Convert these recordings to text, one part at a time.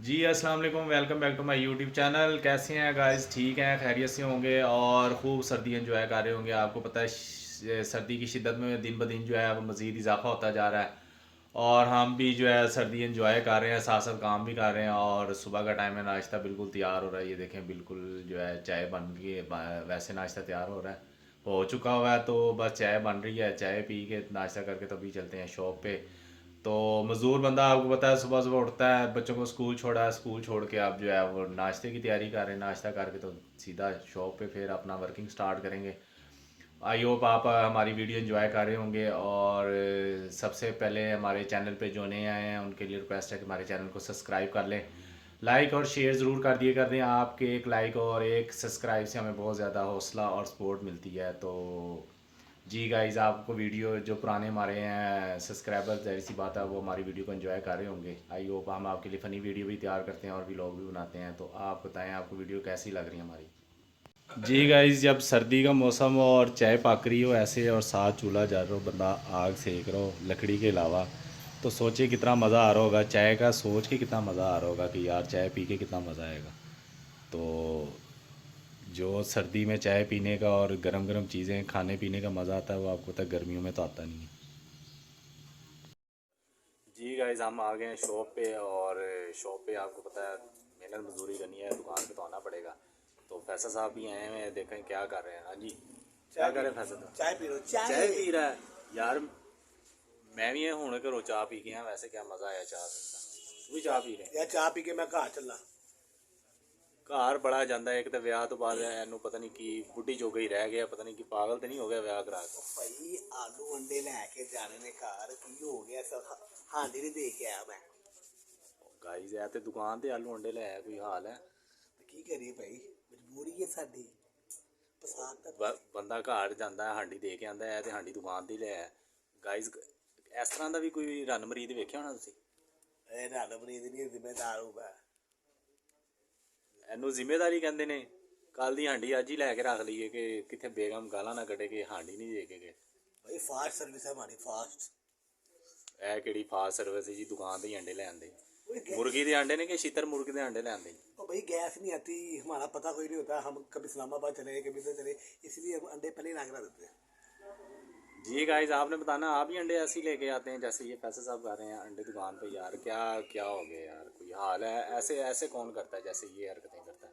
जी अस्सलाम वालेकुम, welcome back to my YouTube channel. कैसे हैं गाइस? ठीक हैं, खैरियत से होंगे और खूब सर्दी एंजॉय कर रहे होंगे। आपको पता है सर्दी की शिद्दत में दिन ब दिन जो है वो मज़ीद इजाफा होता जा रहा है और हम भी जो है सर्दी एंजॉय कर रहे हैं, साथ साथ काम भी कर रहे हैं। और सुबह का टाइम है, नाश्ता बिल्कुल तैयार हो रहा है। ये देखें, बिल्कुल जो है चाय बन के वैसे नाश्ता तैयार हो रहा है, हो चुका हुआ है। तो बस चाय बन रही है, चाय पी के नाश्ता करके तभी चलते हैं शॉप पे। तो मज़दूर बंदा आपको पता है सुबह सुबह उठता है, बच्चों को स्कूल छोड़ा, स्कूल छोड़ के आप जो है वो नाश्ते की तैयारी कर रहे हैं। नाश्ता करके तो सीधा शॉप पे फिर अपना वर्किंग स्टार्ट करेंगे। आई होप आप हमारी वीडियो एंजॉय कर रहे होंगे। और सबसे पहले हमारे चैनल पे जो नए आए हैं उनके लिए रिक्वेस्ट है कि हमारे चैनल को सब्सक्राइब कर लें, लाइक और शेयर ज़रूर कर दें। आपके एक लाइक और एक सब्सक्राइब से हमें बहुत ज़्यादा हौसला और सपोर्ट मिलती है। तो जी गाइज़, आपको वीडियो जो पुराने हमारे हैं सब्सक्राइबर, ज़ाहिर सी बात है वो हमारी वीडियो को एंजॉय कर रहे होंगे। आई होप हम आपके लिए फ़नी वीडियो भी तैयार करते हैं और व्लॉग भी बनाते हैं। तो आप बताएं आपको वीडियो कैसी लग रही है हमारी। जी गाइस, जब सर्दी का मौसम हो और चाय पक रही हो ऐसे और साथ चूल्हा जल रहा हो, बंदा आग सेक रहा हो लकड़ी के अलावा, तो सोचिए कितना मज़ा आ रहा होगा। चाय का सोच के कितना मज़ा आ रहा होगा कि यार चाय पी के कितना मज़ा आएगा। तो जो सर्दी में चाय पीने का और गरम गरम चीज़ें खाने पीने का मज़ा आता है वो आपको पता है गर्मियों में तो आता नहीं है। जी गाइस, हम आ गए हैं शॉप पे। और शॉप पे आपको पता है मेहनत मजदूरी करनी है, दुकान पे तो आना पड़ेगा। तो फैसल साहब भी आए हुए हैं, देखें क्या कर रहे हैं। हाँ जी, क्या कर रहे हैं फैसल साहब? चाय पी लो चाय पी रहा है यार। मैं भी हूँ घरों चाह पी के हैं, वैसे क्या मज़ा आया चाह पीने। तू भी चाह पी रहे? यार चाह पी के मैं घर चला। घर बड़ा ਜਾਂਦਾ है। एक तो ਵਿਆਹ ਤੋਂ ਬਾਅਦ ਇਹਨੂੰ ਪਤਾ ਨਹੀਂ ਕੀ ਬੁੱਢੀ ਜੋਗਾ ਹੀ ਰਹਿ ਗਿਆ, ਪਤਾ ਨਹੀਂ ਕਿ ਪਾਗਲ ਤੇ ਨਹੀਂ ਹੋ ਗਿਆ ਵਿਆਹ ਕਰਾ ਕੇ। भाई आलू अंडे लैके जाने ने घर की हो गया सब। हांडी नहीं दे के आया मैं। गाइस ਇਹ ਤੇ ਦੁਕਾਨ ਤੇ ਆਲੂ ਅੰਡੇ ਲੈ ਆਇਆ, ਕੋਈ ਹਾਲ ਹੈ? की करिए भाई, मजबूरी है साडी। पसाद ਬੰਦਾ ਘਰ ਜਾਂਦਾ ਹੈ ਹਾਂਡੀ ਦੇ ਕੇ ਆਂਦਾ ਹੈ ਤੇ ਹਾਂਡੀ ਦੁਕਾਨ ਤੇ ਲੈ ਆਇਆ। ਗਾइस ਇਸ ਤਰ੍ਹਾਂ ਦਾ ਵੀ ਕੋਈ ਰਨ ਮਰੀਦ ਵੇਖਿਆ ਹੋਣਾ ਤੁਸੀਂ? रल मरीद नहीं जिम्मेदार होगा। ਇਹਨੂੰ ਜ਼ਿੰਮੇਵਾਰੀ ਕਹਿੰਦੇ ਨੇ। ਕੱਲ ਦੀ ਹਾਂਡੀ ਅੱਜ ਹੀ ਲੈ ਕੇ ਰੱਖ ਲਈਏ ਕਿ ਕਿੱਥੇ ਬੇਗਮ ਗਾਲਾਂ ਨਾ ਕੱਢੇ ਕਿ ਹਾਂਡੀ ਨਹੀਂ ਦੇ ਕੇ ਗਏ। भाई फास्ट सर्विस है हमारी, फास्ट। ਇਹ ਕਿਹੜੀ ਫਾਸਟ ਸਰਵਿਸ ਜੀ, ਦੁਕਾਨ ਤੇ ਹੀ ਅੰਡੇ ਲੈ ਆਂਦੇ। मुर्गी के अंडे ने कि शीतर मुर्गी के अंडे ले आंदे? तो भाई गैस नहीं आती, हमारा पता कोई नहीं होता। हम कभी इस्लामाबाद चले कभी इधर चले, इसलिए हम अंडे पहले ला कर देते हैं। जी गाइस, आपने बताना आप ही अंडे ऐसे ही लेके आते हैं जैसे ये फैसल साहब कर रहे हैं अंडे दुकान पे। यार क्या क्या हो गया यार, कोई हाल है? ऐसे ऐसे कौन करता है जैसे ये हरकतें करता है?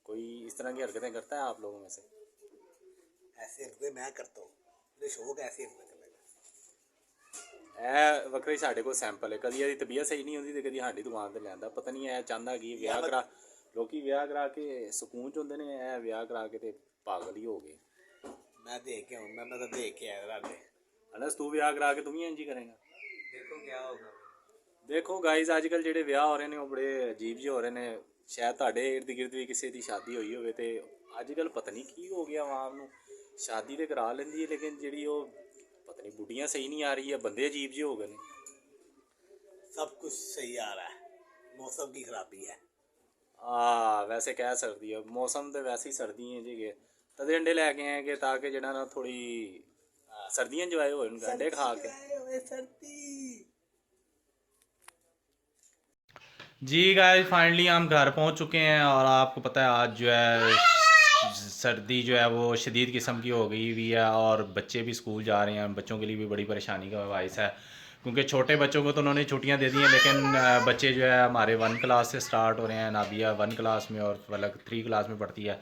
कोई इस तरह की हरकतें करता है आप लोगों में से? ऐसे हरकतें मैं करता हूँ, मुझे शौक है ऐसी हरकतें करने का। ਇਹ ਵੱਖਰੇ ਸਾਡੇ ਕੋਲ ਸੈਂਪਲ ਹੈ। ਕਦੀ ਇਹਦੀ ਤਬੀਅਤ ਸਹੀ ਨਹੀਂ ਹੁੰਦੀ ਤੇ ਕਦੀ ਸਾਡੀ ਦੁਕਾਨ ਤੇ ਲਿਆਂਦਾ। ਪਤਾ ਨਹੀਂ ਇਹ ਚਾਹੁੰਦਾ ਕਿ ਵਿਆਹ ਕਰਾ, ਲੋਕੀ ਵਿਆਹ ਕਰਾ ਕੇ ਸਕੂਨ ਚ ਹੁੰਦੇ ਨੇ, ਇਹ ਵਿਆਹ ਕਰਾ ਕੇ ਤੇ ਪਾਗਲ ਹੀ ਹੋ ਗਏ। मैं देख के हूँ, मैं मतलब देख के आया राले। ਅਨਸ ਤੂੰ ਵਿਆਹ ਕਰਾ ਕੇ ਤੂੰ ਵੀ ਇੰਜ ਹੀ ਕਰੇਗਾ? देखो क्या होगा। ਦੇਖੋ ਗਾਈਜ਼, ਅੱਜ ਕੱਲ੍ਹ ਜਿਹੜੇ ਵਿਆਹ ਹੋ ਰਹੇ ਨੇ ਉਹ ਬੜੇ ਅਜੀਬ ਜਿਹੇ ਹੋ ਰਹੇ ਨੇ। ਸ਼ਾਇਦ ਤੁਹਾਡੇ ਇਰਦ ਗਿਰਦ ਵੀ ਕਿਸੇ ਦੀ ਸ਼ਾਦੀ ਹੋਈ ਹੋਵੇ ਤੇ ਅੱਜ ਕੱਲ੍ਹ ਪਤਾ ਨਹੀਂ ਕੀ ਹੋ ਗਿਆ ਆਵਾਮ ਨੂੰ। ਸ਼ਾਦੀ ਤੇ ਕਰਾ ਲੈਂਦੀ ਹੈ ਲੇਕਿਨ ਜਿਹੜੀ ਉਹ ਪਤਾ ਨਹੀਂ ਬੁੱਢੀਆਂ ਸਹੀ ਨਹੀਂ ਆ ਰਹੀ ਹੈ, ਬੰਦੇ ਅਜੀਬ ਜਿਹੇ ਹੋ ਗਏ ਨੇ। सब कुछ सही आ रहा है, मौसम की खराबी है। ਵੈਸੇ ਕਹਿ ਸਕਦੀ ਹੈ ਮੌਸਮ ਤੇ ਵੈਸੇ ਹੀ ਸਰਦੀਆਂ ਜੀਗੇ ਤਦੇ ਅੰਡੇ ਲੈ ਕੇ ਆਏ ਕਿ ਤਾਂ ਕਿ ਜਿਹੜਾ ਨਾ ਥੋੜੀ सर्दियाँ इंजॉय हो अंडे खा के। जी गाइस, फाइनली हम घर पहुंच चुके हैं और आपको पता है आज जो है सर्दी जो है वो शदीद किस्म की हो गई हुई है और बच्चे भी स्कूल जा रहे हैं। बच्चों के लिए भी बड़ी परेशानी का बायस है क्योंकि छोटे बच्चों को तो उन्होंने छुट्टियां दे दी हैं, लेकिन बच्चे जो है हमारे 1 क्लास से स्टार्ट हो रहे हैं। नाबिया 1 क्लास में और फलक 3 क्लास में पढ़ती है।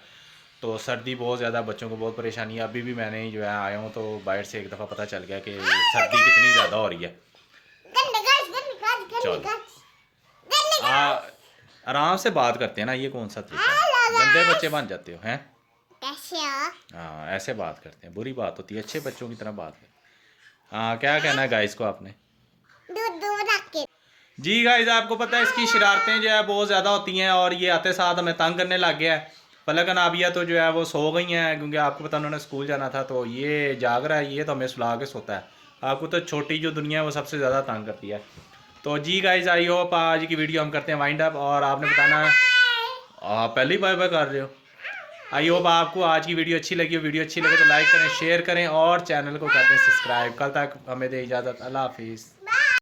तो सर्दी बहुत ज़्यादा, बच्चों को बहुत परेशानी है। अभी भी मैंने जो है आया हूँ तो बाहर से एक दफ़ा पता चल गया कि सर्दी कितनी ज़्यादा हो रही है। चलो आराम से बात करते हैं ना, ये कौन सा तरीका है? गंदे बच्चे बन जाते हो हैं। हाँ ऐसे बात करते हैं, बुरी बात होती है, अच्छे बच्चों की तरह बात करते। हाँ क्या कहना है गाइस को आपने? जी गाइस, आपको पता है इसकी शरारतें जो है बहुत ज़्यादा होती हैं और ये आते साथ हमें तंग करने लग गया है। फलक नाबिया तो जो है वो सो गई हैं क्योंकि आपको पता उन्होंने स्कूल जाना था। तो ये जाग रहा है, ये तो हमें सुला के सोता है। आपको तो छोटी जो दुनिया है वो सबसे ज़्यादा तंग करती है। तो जी गाइस, आई होप आज की वीडियो हम करते हैं वाइंड अप और आपने बताना आप पहले ही बाय बाय कर रहे हो। आई होप आपको आज की वीडियो अच्छी लगी हो। वीडियो अच्छी लगे तो लाइक करें, शेयर करें और चैनल को कर दें सब्सक्राइब। कल तक हमें दे इजाज़त, अल्लाह हाफिज़।